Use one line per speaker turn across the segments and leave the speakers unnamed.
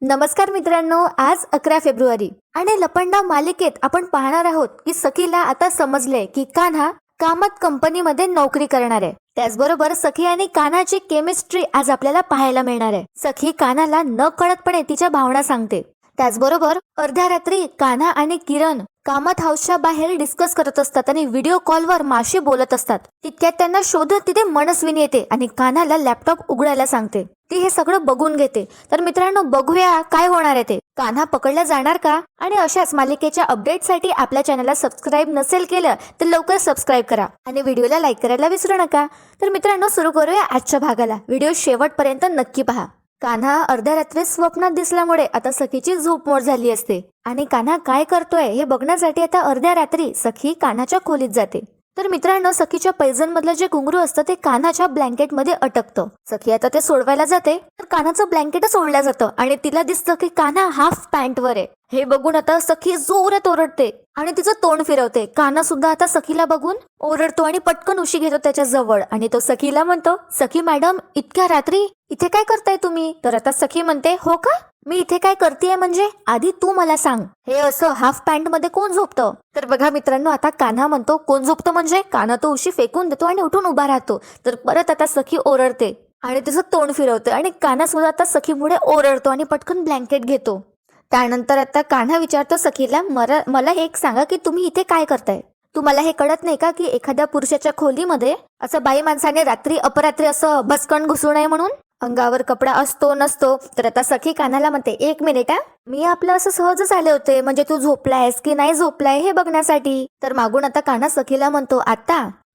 नमस्कार मित्रांनो, आज 11 फेब्रुवारी आणि लपंडाव मालिकेत आपण पाहणार आहोत की सखीला आता समजले की कान्हा कामत कंपनीमध्ये नोकरी करणार आहे. त्याचबरोबर सखी आणि कान्हाची केमिस्ट्री आज आपल्याला पाहायला मिळणार आहे. सखी कान्हाला न कळतपणे तिच्या भावना सांगते. त्याचबरोबर अर्ध्या रात्री कान्हा आणि किरण कामत हाऊसच्या बाहेर डिस्कस करत असतात आणि व्हिडिओ कॉलवर माशी बोलत असतात. तितक्यात त्यांना शोधत तिथे मनस्विनी येते आणि कान्हाला लॅपटॉप उघडायला सांगते. ती हे सगळं बघून घेते. तर मित्रांनो, बघूया काय होणार आहे ते. कान्हा पकडला जाणार का? आणि अशाच मालिकेच्या अपडेटसाठी आपल्या चॅनलला सबस्क्राईब नसेल केलं तर लवकर सबस्क्राईब करा आणि व्हिडिओला लाईक करायला विसरू नका. तर मित्रांनो, सुरू करूया आजच्या भागाला. व्हिडिओ शेवटपर्यंत नक्की पहा. कान्हा अर्ध्या रात्री स्वप्नात दिसल्यामुळे आता सखीची झोप मोड झाली असते आणि कान्हा काय करतोय हे बघण्यासाठी आता अर्ध्या रात्री सखी कान्हाच्या खोलीत जाते. तर मित्रांनो, सखीच्या पैजणमधलं जे घुंगरू असतं ते कान्हाच्या ब्लँकेटमध्ये अटकतं. सखी आता ते सोडवायला जाते तर कान्हाचं ब्लँकेटच सोडलं जातं आणि तिला दिसतं की कान्हा हाफ पॅन्टवर आहे. हे बघून आता सखी जोरात ओरडते आणि तिचं तोंड फिरवते. कान्हा सुद्धा आता सखीला बघून ओरडतो आणि पटकन उशी घेतो त्याच्या जवळ आणि तो सखीला म्हणतो, सखी मॅडम, इतक्या रात्री इथे काय करताय तुम्ही? तर आता सखी म्हणते, हो का, मी इथे काय करतेय म्हणजे आधी तू मला सांग, हे असं हाफ पॅन्ट मध्ये कोण झोपतं? तर बघा मित्रांनो, आता कान्हा म्हणतो, कोण झोपतं म्हणजे? कान्हा तो उशी फेकून देतो आणि उठून उभा राहतो. तर परत आता सखी ओरडते आणि तिचं तोंड फिरवते आणि कान्हा सुद्धा आता सखीमुळे ओरडतो आणि पटकन ब्लँकेट घेतो. त्यानंतर आता कान्हा विचारतो सखीला, मला हे एक सांगा की तुम्ही इथे काय करताय? तुम्हाला हे कळत नाही का की एखाद्या पुरुषाच्या खोलीमध्ये असं बाई माणसाने रात्री अपरात्री असं भसकन घुसू नये म्हणून? अंगावर कपडा असतो नसतो? तर आता सखी कान्हाला म्हणते, एक मिनिट, मी आपलं असं सहजच आले होते, म्हणजे तू झोपलायस की नाही झोपलाय हे बघण्यासाठी. तर मागून आता कान्हा सखीला म्हणतो,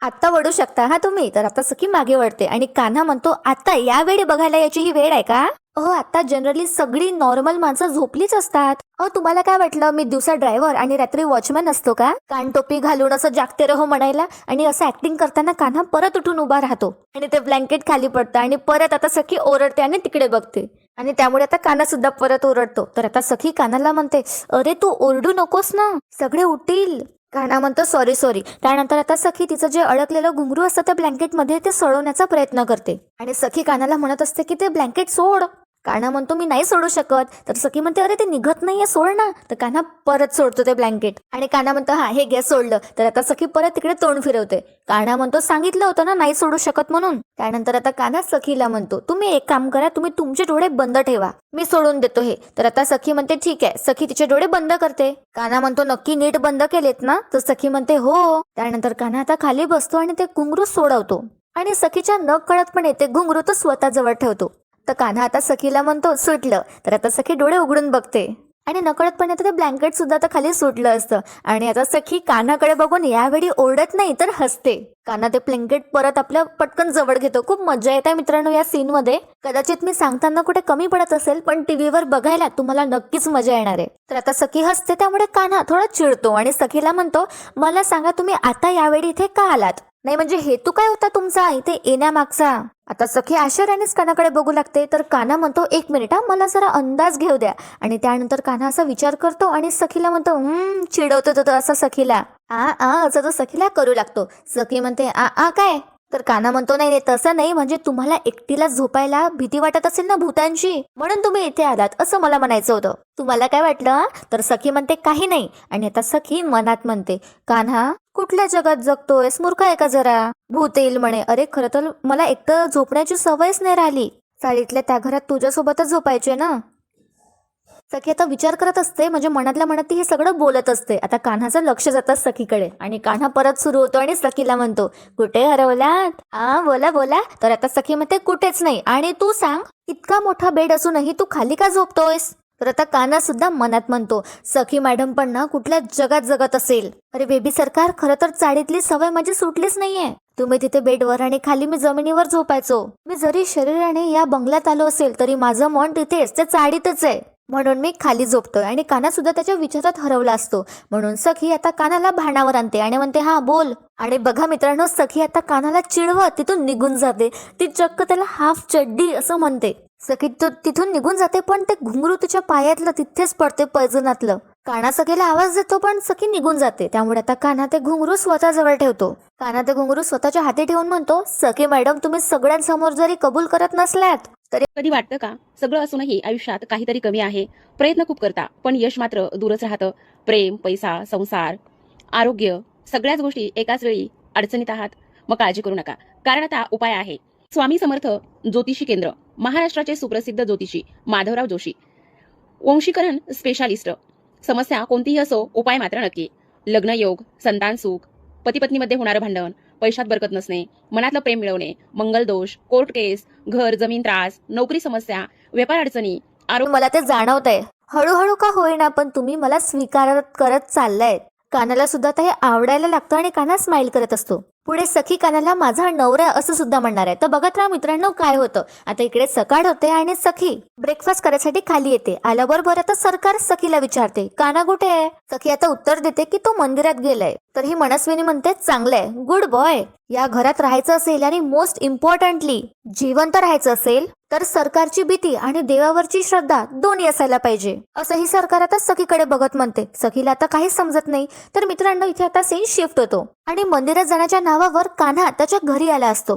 आता वळू शकता हा तुम्ही. तर आता सखी मागे वळते आणि कान्हा म्हणतो, आता यावेळी बघायला याची ही वेळ आहे का? आता जनरली सगळी नॉर्मल माणसं झोपलीच असतात. तुम्हाला काय वाटलं मी दिवसा ड्रायव्हर आणि रात्री वॉचमॅन असतो का? कानटोपी घालून असं जागते रहो म्हणायला. आणि असं ऍक्टिंग करताना कान्हा परत उठून उभा राहतो आणि ते ब्लँकेट खाली पडतं आणि परत आता सखी ओरडते आणि तिकडे बघते आणि त्यामुळे आता कान्हा सुद्धा परत ओरडतो. तर आता सखी कान्हाला म्हणते, अरे तू ओरडू नकोस ना, सगळे उठतील. कान्हा म्हणतो, सॉरी. त्यानंतर आता सखी तिचं जे अडकलेलं घुंगरू असतं त्या ब्लँकेटमध्ये ते सोडवण्याचा प्रयत्न करते आणि सखी कान्हाला म्हणत असते की ते ब्लँकेट सोड. कान्हा म्हणतो, मी नाही सोडू शकत. तर सखी म्हणते, अरे ते निघत नाहीये, सोड ना. तर कान्हा परत सोडतो ते ब्लँकेट आणि कान्हा म्हणतो, हा हे घे सोडलं. तर आता सखी परत तिकडे तोंड फिरवते. कान्हा म्हणतो, सांगितलं होतं ना नाही सोडू शकत म्हणून. त्यानंतर आता कान्हा सखीला म्हणतो, तुम्ही एक काम करा, तुम्ही तुमचे डोळे बंद ठेवा, मी सोडून देतो हे. तर आता सखी म्हणते, ठीक आहे. सखी तिचे डोळे बंद करते. कान्हा म्हणतो, नक्की नीट बंद केलेत ना? तर सखी म्हणते, हो. त्यानंतर कान्हा आता खाली बसतो आणि ते घुंगरू सोडवतो आणि सखीच्या न कळतपणे ते घुंगरू तो स्वतः जवळ ठेवतो. तर कान्हा आता सखीला म्हणतो, सुटलं. तर आता सखी डोळे उघडून बघते आणि नकळतपणे आता ते ब्लँकेट सुद्धा आता खाली सुटलं असतं आणि आता सखी कान्हाकडे बघून यावेळी ओरडत नाही तर हसते. कान्हा ते ब्लँकेट परत आपल्या पटकन जवळ घेतो. खूप मजा येते मित्रांनो या सीन मध्ये. कदाचित मी सांगताना कुठे कमी पडत असेल, पण टीव्हीवर बघायला तुम्हाला नक्कीच मजा येणार आहे. तर आता सखी हसते, त्यामुळे कान्हा थोडा चिडतो आणि सखीला म्हणतो, मला सांगा तुम्ही आता यावेळी इथे का आलात? नाही म्हणजे हेतू काय होता तुमचा इथे येण्यामागचा? आता सखी आश्चर्यानेच कान्हाकडे बघू लागते. तर कान्हा म्हणतो, एक मिनिट, मला जरा अंदाज घेऊ द्या. आणि त्यानंतर कान्हा असा विचार करतो आणि सखीला म्हणतो, चिडवतो तो असं सखीला. असं तो सखीला करू लागतो. सखी म्हणते, काय? तर कान्हा म्हणतो, नाही तसं नाही, म्हणजे तुम्हाला एकटीला झोपायला भीती वाटत असेल ना भूतांची, म्हणून तुम्ही इथे आलात असं मला म्हणायचं होतं. तुम्हाला काय वाटलं? तर सखी म्हणते, काही नाही. आणि आता सखी मनात म्हणते, कान्हा कुठल्या जगात जगतोयस, मूर्ख आहे का जरा? भूत येईल म्हणे. अरे खरं तर मला एकटं झोपण्याची सवयच नाही राहिली, चाळीतल्या त्या घरात तुझ्यासोबतच झोपायचे ना. सखी आता विचार करत असते, म्हणजे मनातल्या मनात ती हे सगळं बोलत असते. आता कान्हाचं लक्ष जातं सखीकडे आणि कान्हा परत सुरू होतो आणि सखीला म्हणतो, कुठे हरवलात? बोला. तर आता सखी म्हणते, कुठेच नाही. आणि तू सांग, इतका मोठा बेड असूनही तू खाली का झोपतोयस? तर आता कान्हा सुद्धा मनात म्हणतो, सखी मॅडम पण ना कुठल्या जगात जगत असेल. अरे बेबी सरकार, खरं तर चाळीतली सवय माझी सुटलीच नाहीये. तुम्ही तिथे बेडवर आणि खाली मी जमिनीवर झोपायचो. मी जरी शरीराने या बंगल्यात आलो असेल तरी माझं मन तिथेच, ते चाळीतच आहे, म्हणून मी खाली झोपतोय. आणि कान्हा सुद्धा त्याच्या विचारात हरवला असतो. म्हणून सखी आता कान्हाला भानावर आणते आणि म्हणते, हा बोल. आणि बघा मित्रांनो, सखी आता कान्हाला चिडवत तिथून निघून जाते. ती चक्क त्याला हाफ चड्डी असं म्हणते. सखी तिथून निघून जाते, पण ते घुंगरू तिच्या पायातलं तिथेच पडते पैजनातलं. कान्हा सखीला आवाज देतो पण सखी निघून जाते. त्यामुळे आता कान्हा ते घुंगरू स्वतःजवळ ठेवतो. कान्हा ते घुंगरू स्वतःच्या हाती ठेवून म्हणतो, सखी मॅडम, तुम्ही सगळ्यांसमोर जरी कबूल करत नसल्यात तरी
कधी वाटतं का सगळं असूनही आयुष्यात काहीतरी कमी आहे? प्रयत्न खूप करता पण यश मात्र दूरच राहतं. प्रेम, पैसा, संसार, आरोग्य सगळ्याच गोष्टी एकाच वेळी अडचणीत आहात? मग काळजी करू नका, कारण आता उपाय आहे. स्वामी समर्थ ज्योतिषी केंद्र, महाराष्ट्राचे सुप्रसिद्ध ज्योतिषी माधवराव जोशी, वंशीकरण स्पेशालिस्ट. समस्या कोणतीही असो, उपाय मात्र नक्की. लग्न योग, संतान सुख, पती पत्नीमध्ये होणारं भांडण, पैशात बरकत नसणे, मनातलं प्रेम मिळवणे, मंगलदोष, कोर्ट केस, घर जमीन त्रास, नोकरी समस्या, व्यापार अडचणी,
मला ते जाणवतंय. हळूहळू का होईना पण तुम्ही मला स्वीकारत करत चाललाय. कानाला सुद्धा आता हे आवडायला लागतं आणि कान्हा स्माइल करत असतो. पुढे सखी कानाला माझा नवरा असं सुद्धा म्हणणार आहे. तर बघत राहा मित्रांनो काय होतं. आता इकडे सकाळ होते आणि सखी ब्रेकफास्ट करायसाठी खाली येते. आल्याबरोबर आता सरकार सखीला विचारते, कान्हा कुठे आहे? सखी आता उत्तर देते की तो मंदिरात गेलाय. तर ही मनस्विनी म्हणते, चांगलंय, गुड बॉय. या घरात राहायचं असेल आणि मोस्ट इम्पॉर्टंटली जिवंत राहायचं असेल तर सरकारची भीती आणि देवावरची श्रद्धा दोन्ही असायला पाहिजे, असंही सरकार आता सखीकडे बघत म्हणते. सखीला आता काहीच समजत नाही. तर मित्रांनो इथे आता सीन शिफ्ट होतो आणि मंदिरात जाण्याच्या नावावर कान्हा त्याच्या घरी आला असतो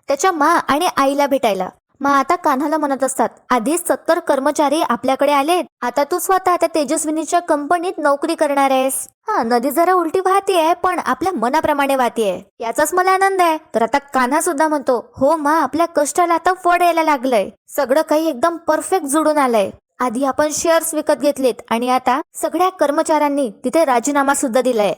त्याच्या मा आणि आईला भेटायला. आता कान्हाला म्हणत असतात, आधीच 70 कर्मचारी आपल्याकडे आलेत, आता तू स्वतः त्या तेजस्विनीच्या कंपनीत नोकरी करणार आहेस. नदी जरा उलटी वाहतीये पण आपल्या मनाप्रमाणे वाहतीये, याचाच मला आनंद आहे. तर आता कान्हा सुद्धा म्हणतो, हो मा, आपल्या कष्टाला आता फळ यायला लागलंय. सगळं काही एकदम परफेक्ट जुळून आलंय. आधी आपण शेअर्स विकत घेतलेत आणि आता सगळ्या कर्मचाऱ्यांनी तिथे राजीनामा सुद्धा दिलाय.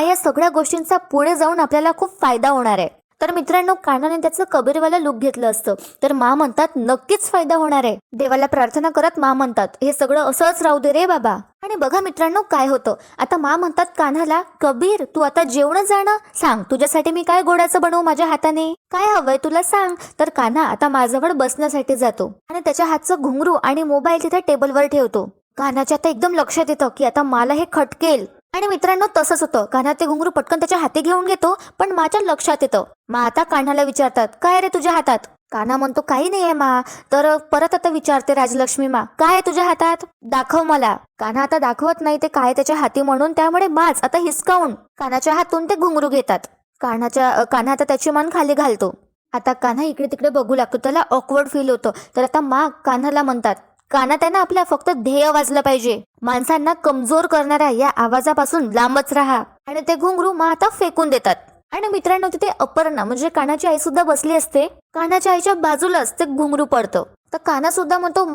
या सगळ्या गोष्टींचा पुढे जाऊन आपल्याला खूप फायदा होणार आहे. तर मित्रांनो कान्हाने त्याचं कबीरवाला लुक घेतलं असतं. तर म्हणतात नक्कीच फायदा होणार आहे. देवाला प्रार्थना करत म्हणतात, हे सगळं असंच राहू दे रे बाबा. आणि बघा मित्रांनो काय होतं. आता म्हणतात कान्हाला, कबीर तू आता जेवण जाणं सांग, तुझ्यासाठी मी काय गोडाचं बनवू माझ्या हाताने, काय हवंय तुला सांग. तर कान्हा आता माझ्यावर बसण्यासाठी जातो आणि त्याच्या हातचं घुंगरू आणि मोबाईल तिथे टेबलवर ठेवतो. कान्हाच्या आता एकदम लक्षात येतं की आता मला हे खटकेल. आणि मित्रांनो तसंच होतं. कान्हा ते घुंगरू पटकन त्याच्या हाती घेऊन घेतो पण माझ्या लक्षात येतं. आता कान्हाला विचारतात, काय रे तुझ्या हातात? कान्हा म्हणतो, काही नाहीये मा. तर परत आता विचारते राजलक्ष्मी, काय आहे तुझ्या हातात, दाखव मला. कान्हा आता दाखवत नाही ते काय त्याच्या हाती म्हणून, त्यामुळे माच आता हिसकावून कान्हाच्या हातून ते घुंगरू घेतात. कान्हा आता त्याची मान खाली घालतो. आता कान्हा इकडे तिकडे बघू लागतो, त्याला ऑकवर्ड फील होतं. तर आता कान्हाला म्हणतात, कान्हा त्यांना आपल्या फक्त ध्येय वाजलं पाहिजे. माणसांना कमजोर करणाऱ्या या आवाजापासून लांबच राहा. आणि ते घुंगरू आता फेकून देतात. आणि मित्रांनो तिथे अपर्णा म्हणजे कान्हाची आई सुद्धा बसली असते. कान्हाच्या आईच्या बाजूलाच ते घुंगरू पडतं. तर कान्हा सुद्धा म्हणतो,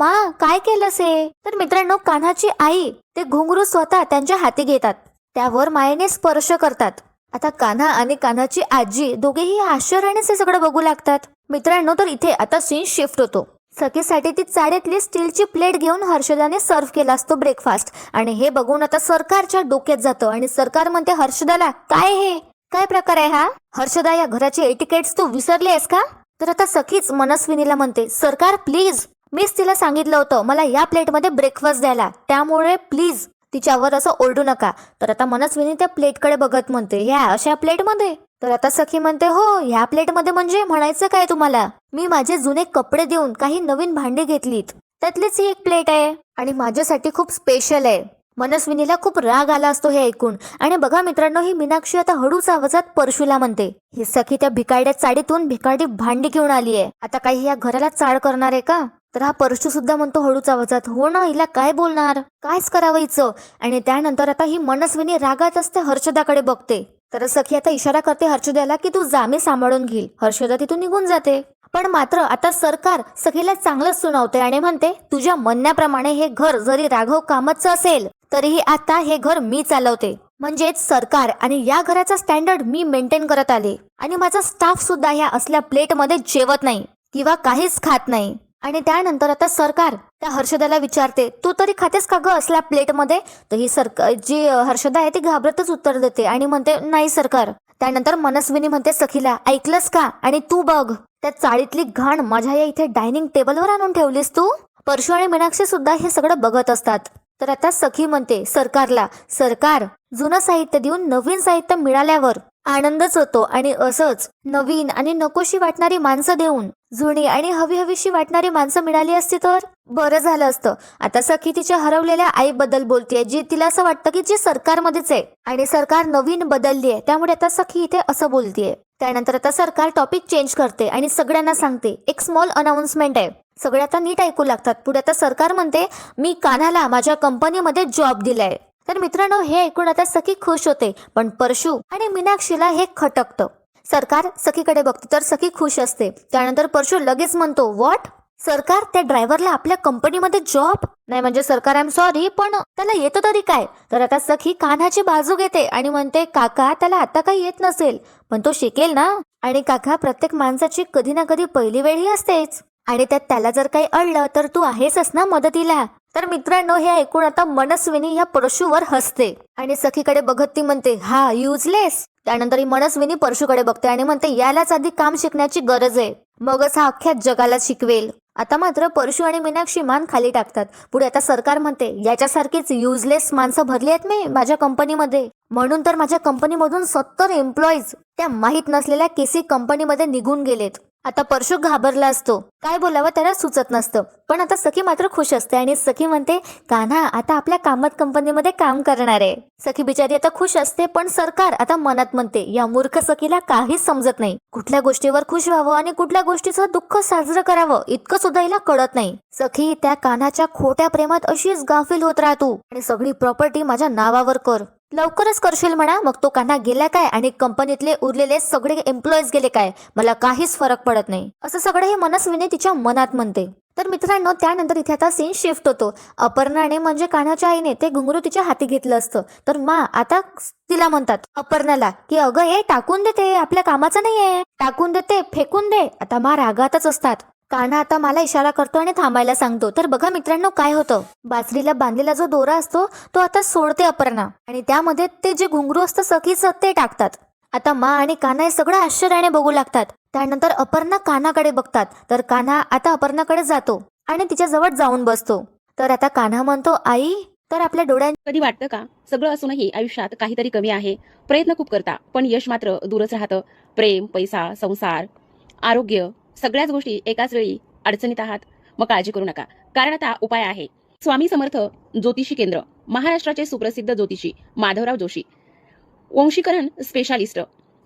काय केलंस हे? तर मित्रांनो कान्हाची आई ते घुंगरू स्वतः त्यांच्या हाती घेतात, त्यावर मायेने स्पर्श करतात. आता कान्हा आणि कान्हाची आजी दोघेही आश्चर्याने हे सगळं बघू लागतात. मित्रांनो तर इथे आता सीन शिफ्ट होतो. सखीसाठी ती चाळीतली स्टीलची प्लेट घेऊन हर्षदाने सर्व केला असतो ब्रेकफास्ट. आणि हे बघून आता सरकारच्या डोक्यात जातं आणि सरकार म्हणते हर्षदाला, काय प्रकार आहे हा? हर्षदा, या घराची एटिकेट्स तू विसरली आहेस का? तर आता सखीच मनस्विनीला म्हणते, सरकार प्लीज, मीच तिला सांगितलं होतं मला या प्लेटमध्ये ब्रेकफास्ट द्यायला, त्यामुळे प्लीज तिच्यावर असं ओरडू नका. तर आता मनस्विनी त्या प्लेटकडे बघत म्हणते, ह्या अशा प्लेटमध्ये? तर आता सखी म्हणते, हो, ह्या प्लेटमध्ये म्हणजे म्हणायचं काय तुम्हाला? मी माझे जुने कपडे देऊन काही नवीन भांडी घेतलीत, त्यातलीच ही एक प्लेट आहे आणि माझ्यासाठी खूप स्पेशल आहे. मनस्विनीला खूप राग आला असतो हे ऐकून. आणि बघा मित्रांनो ही मीनाक्षी आता हळूच आवाजात परशूला म्हणते, ही सखी त्या भिकारड्या चाळीतून भिकारडी भांडी घेऊन आली आहे, आता काही या घराला चाळ करणार आहे का? तर हा परशू सुद्धा म्हणतो हळूच आवाजात, हो ना, हिला काय बोलणार, कायच करावं हिचं. आणि त्यानंतर आता ही मनस्विनी रागात असते हर्षदाकडे बघते. तर सखी आता इशारा करते हर्षदाला की तू जा, मी सांभाळून घेईल. हर्षदा तिथून निघून जाते. पण मात्र आता सरकार सखीला चांगलंच सुनावते आणि म्हणते, तुझ्या म्हणण्याप्रमाणे हे घर जरी राघव कामतचं असेल तरीही आता हे घर मी चालवते. म्हणजेच सरकार आणि या घराचा स्टँडर्ड मी मेंटेन करत आले आणि माझा स्टाफ सुद्धा ह्या असल्या प्लेटमध्ये जेवत नाही किंवा काहीच खात नाही. आणि त्यानंतर आता सरकार त्या हर्षदाला विचारते, तू तरी खातेस का ग असल्या प्लेटमध्ये? तर ही जी हर्षदा आहे ती घाबरतच उत्तर देते आणि म्हणते, नाही सरकार. त्यानंतर मनस्विनी म्हणते सखीला, ऐकलंस का? आणि तू बघ, त्या चाळीतली घाण माझ्या या इथे डायनिंग टेबलवर आणून ठेवलीस तू. परशू आणि मीनाक्षी सुद्धा हे सगळं बघत असतात. तर आता सखी म्हणते सरकारला, सरकार, जुनं साहित्य देऊन नवीन साहित्य मिळाल्यावर आनंदच होतो. आणि असंच नवीन आणि नकोशी वाटणारी माणसं देऊन जुनी आणि हवी हवीशी वाटणारी माणसं मिळाली असती तर बरं झालं असतं. आता सखी तिच्या हरवलेल्या आईबद्दल बोलतेय, जी तिला असं वाटतं की जी सरकारमध्येच आहे आणि सरकार नवीन बदलली आहे, त्यामुळे आता सखी इथे असं बोलतेय. त्यानंतर आता सरकार टॉपिक चेंज करते आणि सगळ्यांना सांगते एक स्मॉल अनाउन्समेंट आहे. सगळे आता नीट ऐकू लागतात. पुढे आता सरकार म्हणते मी कान्हाला माझ्या कंपनीमध्ये जॉब दिलाय. तर मित्रांनो, हे ऐकून आता सखी खुश होते, पण परशू आणि मीनाक्षीला हे खटकतं. सरकार सखीकडे बघते तर सखी खुश असते. त्यानंतर परशू लगेच म्हणतो व्हॉट? सरकार, त्या ड्रायव्हरला आपल्या कंपनीमध्ये जॉब नाही? म्हणजे सरकार आय एम सॉरी, पण त्याला येतं तरी काय? तर आता सखी कान्हाची बाजू घेते आणि म्हणते काका, त्याला आता काही येत नसेल पण तो शिकेल ना. आणि काका, प्रत्येक माणसाची कधी ना कधी पहिली वेळ ही असतेच, आणि त्यात त्याला जर काही अडलं तर तू आहेसच ना मदतीला. तर मित्रांनो, हे ऐकून आता मनस्विनी ह्या परशूवर हसते आणि सखीकडे बघत ती म्हणते हा युजलेस. त्यानंतर ही मनस्विनी परशूकडे बघते आणि म्हणते यालाच आधी काम शिकण्याची गरज आहे, मगच हा अख्ख्या जगाला शिकवेल. आता मात्र परशू आणि मीनाक्षी मान खाली टाकतात. पुढे आता सरकार म्हणते याच्यासारखीच युजलेस माणसं भरली आहेत मी माझ्या कंपनीमध्ये, म्हणून तर माझ्या कंपनीमधून 70 एम्प्लॉईज त्या माहीत नसलेल्या केसी कंपनीमध्ये निघून गेलेत. आता परशू घाबरला असतो, काय बोलावं त्याला सुचत नसतं. पण आता सखी मात्र खुश असते आणि सखी म्हणते कान्हा आता आपल्या कामत कंपनीमध्ये काम करणार आहे. सखी बिचारी आता खुश असते, पण सरकार आता मनात म्हणते या मूर्ख सखीला काहीच समजत नाही. कुठल्या गोष्टीवर खुश व्हावं आणि कुठल्या गोष्टीचं दुःख साजरं करावं इतकं सुद्धा हिला कळत नाही. सखी, त्या कान्हाच्या खोट्या प्रेमात अशीच गाफील होत राहतो आणि सगळी प्रॉपर्टी माझ्या नावावर कर. लवकरच करशील म्हणा, मग तो कान्हा गेला काय आणि कंपनीतले उरलेले सगळे एम्प्लॉईज गेले काय, मला काहीच फरक पडत नाही. असं सगळं हे मनस्विनी तिच्या मनात म्हणते. तर मित्रांनो, त्यानंतर इथे आता सीन शिफ्ट होतो. अपर्णाने म्हणजे कान्हाच्या आईने ते घुंगरू तिच्या हाती घेतलं असतं. तर मा आता तिला म्हणतात अपर्णाला की अगं हे टाकून देते, आपल्या कामाचं नाहीये, टाकून देते, फेकून दे. आता मा रागातच असतात. कान्हा आता मला इशारा करतो आणि थांबायला सांगतो. तर बघा मित्रांनो काय होतं, बासरीला बांधलेला जो दोरा असतो तो आता सोडते अपर्णा आणि त्यामध्ये ते जे घुंगरू असतं सखीचं ते टाकतात. आता मा आणि कान्हा हे सगळं आश्चर्याने बघू लागतात. त्यानंतर अपर्णा कान्हाकडे बघतात. तर कान्हा आता अपर्णाकडे जातो आणि तिच्या जवळ जाऊन बसतो. तर आता कान्हा म्हणतो आई. तर आपल्या डोळ्यांनी
कधी वाटतं का सगळं असूनही आयुष्यात काहीतरी कमी आहे? प्रयत्न खूप करता पण यश मात्र दूरच राहतं. प्रेम, पैसा, संसार, आरोग्य सगळ्याच गोष्टी एकाच वेळी अडचणीत आहात? मग काळजी करू नका, कारण आता उपाय आहे. स्वामी समर्थ ज्योतिषी केंद्र, महाराष्ट्राचे सुप्रसिद्ध ज्योतिषी माधवराव जोशी, वंशीकरण स्पेशालिस्ट.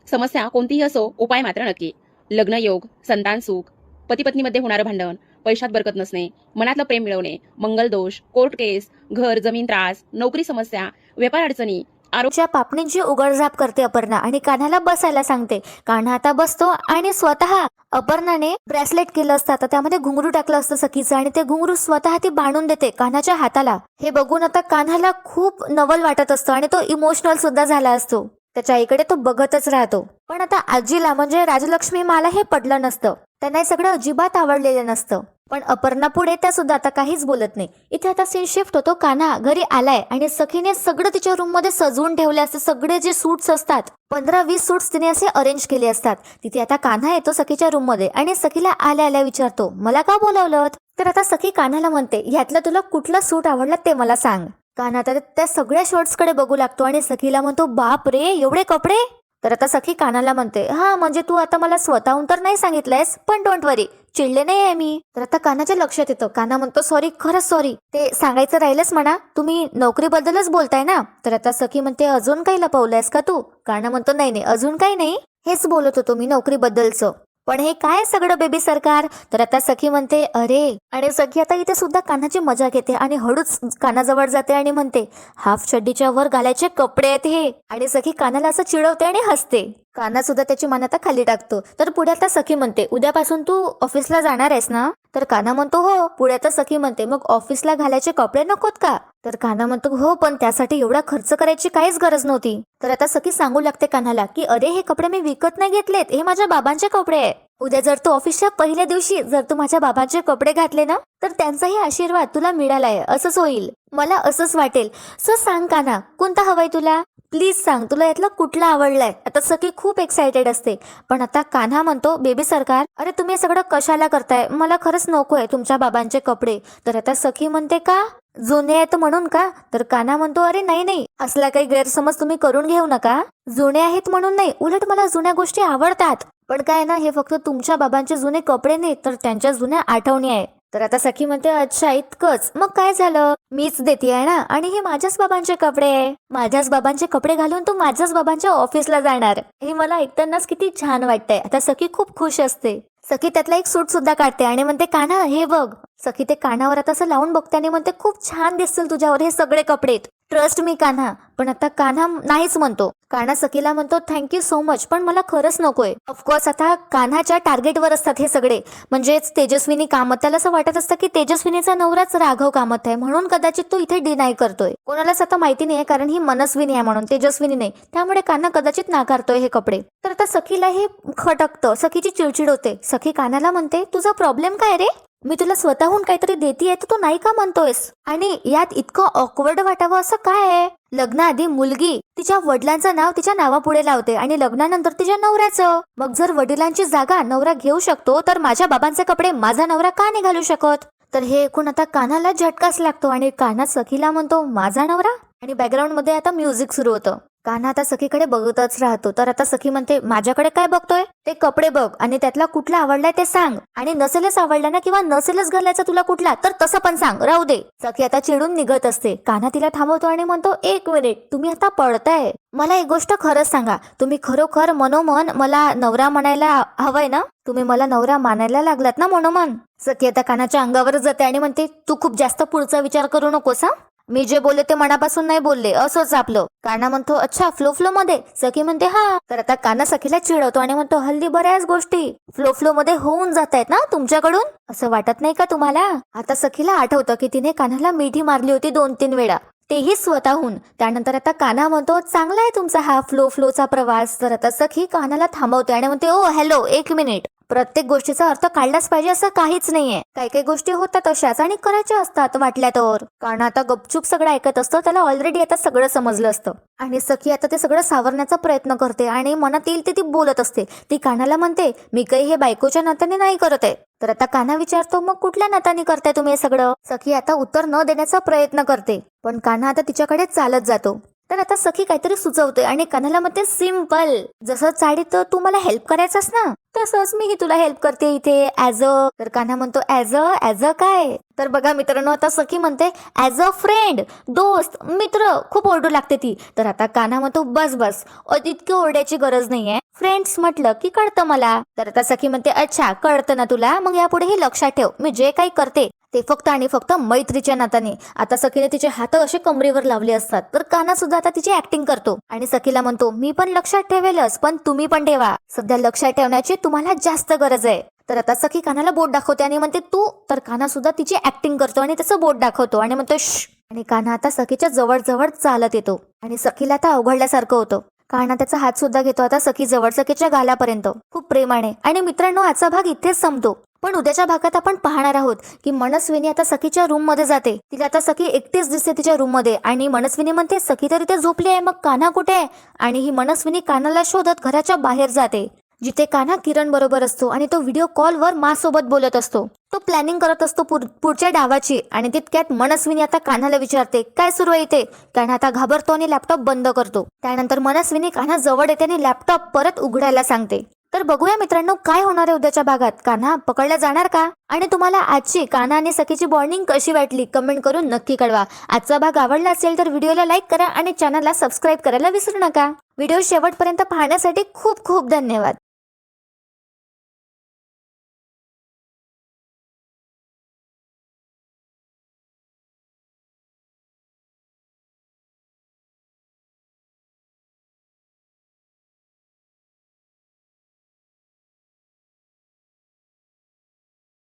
समस्या कोणतीही असो, उपाय मात्र नक्की. लग्न योग, संतान सुख, पती पत्नीमध्ये होणारं भांडण, पैशात बरकत नसणे, मनातलं प्रेम मिळवणे, मंगल दोष, कोर्ट केस, घर जमीन त्रास, नोकरी समस्या, व्यापार अडचणी,
च्या पापणीची उघडझाप करते अपर्णा आणि कान्हाला बसायला सांगते. कान्हा आता बसतो आणि स्वतः अपर्णाने ब्रेसलेट केलं असतं, आता त्यामध्ये घुंगरू टाकलं असतं सखीचं आणि ते घुंगरू स्वतः ती बांधून देते कान्हाच्या हाताला. हे बघून आता कान्हाला खूप नवल वाटत असतं आणि तो इमोशनल सुद्धा झाला असतो. त्याच्या आईकडे तो बघतच राहतो. पण आता आजीला म्हणजे राजलक्ष्मी माला हे पडलं नसतं, त्यांना हे सगळं अजिबात आवडलेलं नसतं. पण अपर्णा पुढे त्या सुद्धा आता काहीच बोलत नाही. इथे आता सीन शिफ्ट होतो. कान्हा घरी आलाय आणि सखीने सगळं तिच्या रूम मध्ये सजवून ठेवले असते. सगळे जे सूट्स असतात 15-20 सूट्स तिने असे अरेंज केले असतात. तिथे आता कान्हा येतो सखीच्या रूम मध्ये आणि सखीला आल्या आल्या विचारतो मला का बोलावलं? तर आता सखी कान्हाला म्हणते ह्यातलं तुला कुठलं सूट आवडलं ते मला सांग. कान्हा तर त्या सगळ्या शर्ट्स कडे बघू लागतो आणि सखीला म्हणतो बाप रे, एवढे कपडे? तर आता सखी कान्हाला म्हणते हा म्हणजे तू आता मला स्वतःहून तर नाही सांगितलंयस, पण डोंट वरी, चिडले नाही आहे मी. तर आता कान्हाच्या लक्षात येतं. कान्हा म्हणतो सॉरी, खरंच सॉरी, ते सांगायचं राहिलंच म्हणा, तुम्ही नोकरीबद्दलच बोलताय ना? तर आता सखी म्हणते अजून काही लपवलंयस का तू? कान्हा म्हणतो नाही नाही, अजून काही नाही, हेच बोलत होतो मी नोकरीबद्दलचं. पण हे काय सगळं बेबी सरकार? तर आता सखी म्हणते अरे, आणि सखी आता इथे सुद्धा कान्हाची मजा घेते आणि हळूच कानाजवळ जाते आणि म्हणते हाफ चड्डीच्या वर घालायचे कपडे आहेत हे. आणि सखी कानाला असं चिडवते आणि हसते. कान्हा सुद्धा त्याची मान आता खाली टाकतो. तर पुढे आता सखी म्हणते उद्यापासून तू ऑफिसला जाणार आहेस ना? तर कान्हा म्हणतो हो. पुढे आता सखी म्हणते मग ऑफिसला घालायचे कपडे नकोत का? तर कान्हा म्हणतो हो, पण त्यासाठी एवढा खर्च करायची काहीच गरज नव्हती. तर आता सखी सांगू लागते कान्हाला की अरे, हे कपडे मी विकत नाही घेतलेत, हे माझ्या बाबांचे कपडे आहे. उद्या जर तू ऑफिसच्या पहिल्या दिवशी जर तू माझ्या बाबांचे कपडे घातले ना, तर त्यांचाही आशीर्वाद तुला मिळालाय असंच होईल, मला असंच वाटेल. सो सांग कान्हा, कोणता हवाय तुला? प्लीज सांग, तुला यातला कुठला आवडलाय? आता सखी खूप एक्साइटेड असते. पण आता कान्हा म्हणतो बेबी सरकार, अरे तुम्ही हे सगळं कशाला करताय? मला खरंच नको आहे तुमच्या बाबांचे कपडे. तर आता सखी म्हणते का? जुने आहेत म्हणून का? तर कान्हा म्हणतो अरे नाही नाही, असला काही गैरसमज तुम्ही करून घेऊ नका. जुने आहेत म्हणून नाही, उलट मला जुन्या गोष्टी आवडतात. पण काय ना, हे फक्त तुमच्या बाबांचे जुने कपडे नाही तर त्यांच्या जुन्या आठवणी आहे. तर आता सखी म्हणते अच्छा इतकंच, मग काय झालं, मीच देते आहे ना, आणि हे माझ्याच बाबांचे कपडे आहे. माझ्याच बाबांचे कपडे घालून तू माझ्याच बाबांच्या ऑफिसला जाणार, हे मला ऐकतानाच किती छान वाटतंय. आता सखी खूप खुश असते. सखी त्यातला एक सूट सुद्धा काढते आणि म्हणते कान्हा हे बघ. सखी ते कानावर आता असं लावून बघते आणि म्हणते खूप छान दिसतील तुझ्यावर हे सगळे कपडे, ट्रस्ट मी कान्हा. पण आता कान्हा नाहीच म्हणतो. कान्हा सखीला म्हणतो थँक्यू सो मच, पण मला खरंच नकोय. ऑफकोर्स आता कान्हाच्या टार्गेटवर असतात हे सगळे, म्हणजेच तेजस्विनी कामत. त्याला असं वाटत असतं की तेजस्विनीचा नवराच राघव कामत आहे, म्हणून कदाचित तो इथे डिनाय करतोय. कोणालाच आता माहिती नाहीये, कारण ही मनस्विनी आहे म्हणून, तेजस्विनी नाही. त्यामुळे कान्हा कदाचित नाकारतोय हे कपडे. तर आता सखीला हे खटकतं, सखीची चिडचिड होते. सखी कान्हाला म्हणते तुझा प्रॉब्लेम काय रे? मी तुला स्वतःहून काहीतरी देतीये तर तू नाही का म्हणतोयस? आणि यात इतकं ऑकवर्ड वाटावं असं काय आहे? लग्नाआधी मुलगी तिच्या वडिलांचं नाव तिच्या नावापुढे लावते आणि लग्नानंतर तिच्या नवऱ्याचं. मग जर वडिलांची जागा नवरा घेऊ शकतो तर माझ्या बाबांचे कपडे माझा नवरा का नाही घालू शकत? तर हे ऐकून आता कान्हाला झटकाच लागतो आणि कान्हा सखीला म्हणतो माझा नवरा. आणि बॅकग्राऊंड मध्ये आता म्युझिक सुरू होतं. कान्हा आता सखीकडे बघतच राहतो. तर आता सखी म्हणते माझ्याकडे काय बघतोय, ते कपडे बघ आणि त्यातला कुठला आवडलाय ते सांग, आणि नसेलच आवडला ना किंवा नसेलच घालायचा तुला कुठला तर तसं पण सांग, राहू दे. सखी आता चिडून निघत असते. कान्हा तिला थांबवतो आणि म्हणतो एक मिनिट, तुम्ही आता पळताय. मला एक गोष्ट खरंच सांगा, तुम्ही खरोखर मनोमन मला नवरा म्हणायला हवंय ना? तुम्ही मला नवरा मानायला लागलात ना मनोमन? सखी आता कान्हाच्या अंगावरच जाते आणि म्हणते तू खूप जास्त पुढचा विचार करू नकोस हा. मी जे बोलले ते मनापासून नाही बोलले, असंच आपलं. कान्हा म्हणतो अच्छा फ्लो मध्ये? सखी म्हणते हा. तर आता कान्हा सखीला चिडवतो आणि म्हणतो हल्ली बऱ्याच गोष्टी फ्लो मध्ये होऊन जात आहेत ना तुमच्याकडून, असं वाटत नाही का तुम्हाला? आता सखीला आठवतं की तिने कान्हाला मिठी मारली होती 2-3 वेळा, तेही स्वतःहून. त्यानंतर आता कान्हा म्हणतो चांगला आहे तुमचा हा फ्लोचा प्रवास. तर आता सखी कान्हाला थांबवते आणि म्हणते ओ हॅलो एक मिनिट, प्रत्येक गोष्टीचा अर्थ काढलाच पाहिजे असं काहीच नाहीये. काही काही गोष्टी होतात अशाच आणि करायच्या असतात वाटल्या तर. कारण आता गपचूप सगळं ऐकत असतं, त्याला ऑलरेडी आता सगळं समजलं असतं. आणि सखी आता ते सगळं सावरण्याचा प्रयत्न करते आणि मनात येईल ते ती बोलत असते. ती कान्हाला म्हणते मी काही हे बायकोच्या नात्याने नाही करत आहे. तर आता कान्हा विचारतो मग कुठल्या नात्याने करताय तुम्ही हे सगळं? सखी आता उत्तर न देण्याचा प्रयत्न करते, पण कान्हा आता तिच्याकडे चालत जातो. तर आता सखी काहीतरी सुचवते आणि कान्हाला म्हणते सिम्पल, जसं चाळीत तू मला हेल्प करायचास ना तसंच मीही तुला हेल्प करते इथे ॲज अ. तर कान्हा म्हणतो ॲज अ काय? तर बघा मित्रांनो, आता सखी म्हणते ॲज अ फ्रेंड, दोस्त, मित्र. खूप ओरडू लागते ती. तर आता कान्हा म्हणतो बस इतकी ओरडायची गरज नाहीये, फ्रेंड्स म्हटलं की कळतं मला. तर आता सखी म्हणते अच्छा कळतं ना तुला, मग यापुढे हे लक्षात ठेव, मी जे काही करते ते फक्त आणि फक्त मैत्रीच्या नात्याने. आता सखीने तिचे हात असे कमरेवर लावले असतात. तर कान्हा सुद्धा आता तिची ऍक्टिंग करतो आणि सखीला म्हणतो मी पण लक्षात ठेवेलच, पण तुम्ही पण ठेवा. सध्या लक्षात ठेवण्याची तुम्हाला जास्त गरज आहे. तर आता सखी कान्हाला बोट दाखवते आणि म्हणते तू. तर कान्हा सुद्धा तिची ऍक्टिंग करतो आणि त्याचं बोट दाखवतो आणि म्हणतो श्श. आणि कान्हा आता सखीच्या जवळ चालत येतो आणि सखीला आता अवघडल्यासारखं होतं. कान्हा त्याचा हात सुद्धा घेतो आता सखी जवळ, सखीच्या गालापर्यंत खूप प्रेमाने. आणि मित्रांनो, आजचा भाग इथेच संपतो. पण उद्याच्या भागात आपण पाहणार आहोत की मनस्विनी आता सखीच्या रूम मध्ये जाते. तिला आता सखी एकटीच दिसते तिच्या रूम मध्ये आणि मनस्विनी म्हणते सखी तर इथे झोपली आहे, मग कान्हा कुठे आहे? आणि ही मनस्विनी कान्हाला शोधत घराच्या बाहेर जाते, जिथे कान्हा किरण बरोबर असतो आणि तो व्हिडिओ कॉलवर मासोबत बोलत असतो. तो प्लॅनिंग करत असतो पुढच्या डावाची. आणि तितक्यात मनस्विनी आता कान्हाला विचारते काय सुरू आहे इथे? कान्हा आता घाबरतो आणि लॅपटॉप बंद करतो. त्यानंतर मनस्विनी कान्हा जवळ येते आणि लॅपटॉप परत उघडायला सांगते. तर बघूया मित्रांनो काय होणार आहे उद्याच्या भागात. कान्हा पकडला जाणार का? आणि तुम्हाला आजची कान्हा आणि सखीची बॉन्डिंग कशी वाटली कमेंट करून नक्की कळवा. आजचा भाग आवडला असेल तर व्हिडिओला लाईक करा आणि चॅनलला सबस्क्राईब करायला विसरू नका. व्हिडिओ शेवटपर्यंत पाहण्यासाठी खूप खूप धन्यवाद.